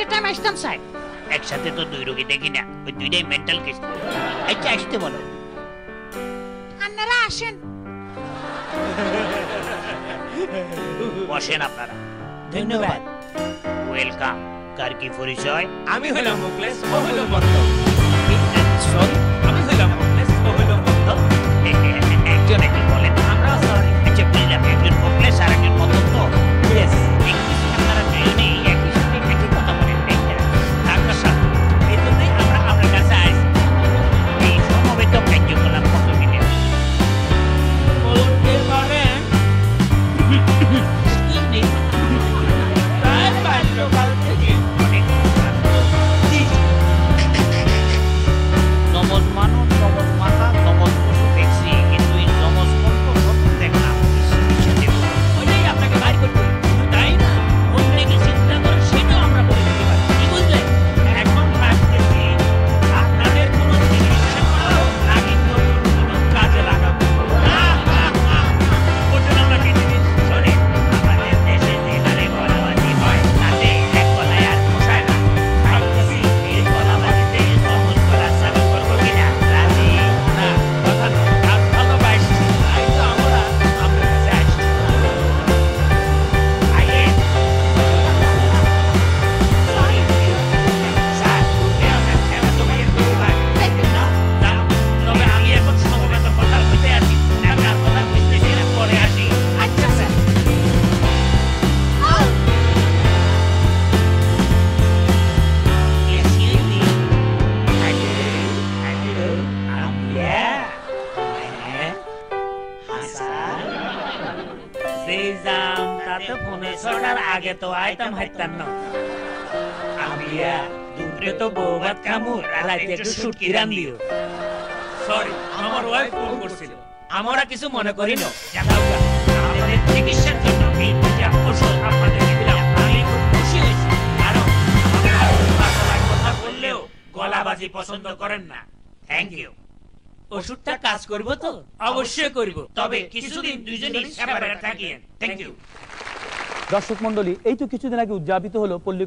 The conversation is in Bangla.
এ টাইম আসতাম স্যার। একসাথে তো দুই রোগী দেখি না, ওই দুইটাই মেন্টাল কেস। আচ্ছা আসতে বলো। আপনারা আসেন। বসেন আপনারা। ধন্যবাদ। ওয়েলকাম। কার কি পরিচয়? আমি হলাম মুকলেশ, ও হলো মত্ত। সরি, আমি হলাম মুকলেশ, ও হলো মত্ত। একজন একজন বলেন। আমরা সরি। আচ্ছা বুঝলাম, একজন মুকলেশ আর একজন মতত্ব। ইয়েস। আপনারা দুজনেই একই সাথে একই কথা বলেন, তাই না? ডাক্তার সাহেব, এই জন্যই আমরা আপনার কাছে আসি। এই সমবেত কার্যকলাপ কত মিনিট? বলতে পারেন প্রায় বাল্যকাল থেকে। অনেক যমজ মানুষ, যমজ মাথা, যমজ পশু দেখছি, কিন্তু এই যমজ কণ্ঠ নতুন দেখলাম। ওইটাই আপনাকে বাইর করতে হবে। শুধু তাই না, অন্যকে চিন্তা করে সেটাও আমরা বলে দিতে পারি। কি বুঝলেন? এখন ভাবতেছি আপনাদের কোনো চিকিৎসা করাও নাকি নতুন কোনো কাজে লাগাবো। ওটা আমরা কি জিনিস? শোনেন, আমাদের দেশে যে হারে গলাবাজি হয়, তাতে এক গলায় আর পোষায় না। ভাবতেছি এই গলাবাজিতে যমজ গলার চালু করবো কিনা। রাজি? না, কথা না, কাজ ভালোবাসি, তাই তো আমরা আপনার কাছে আসছি। আইয়েন। Sorry, স্যার, আপনার খেলা তো ভাইয়ের পরিবার। না, না, তবে আমি এখন সমবেত কথা বলতে আছি। আপনার কথা বুঝতেছি না, পরে আসি। আচ্ছা স্যার। Excuse me. আগে তো আইতাম হাইতাম না। আমিয়া দুপুরে তো বউ ভাত খামু, রাতে একটু শুটকি রান্দিও। সরি, আমার ওয়াইফ ফোন করছিল। আমরা কিছু মনে করি না। আমাদের চিকিৎসার জন্য এই দুইটা ওষুধ আপনাদেরকে দিলাম। আমি খুব খুশি হয়েছি, কারণ আমাদের কথা বললেও গলাবাজি পছন্দ করেন না। Thank you. ওষুধটা কাজ করব তো? অবশ্যই করব, তবে কিছুদিন দুইজনই সেপারেট থাকিয়েন। Thank you. দর্শক মন্ডলী, এই তো কিছুদিন আগে উদযাপিত হলো পল্লী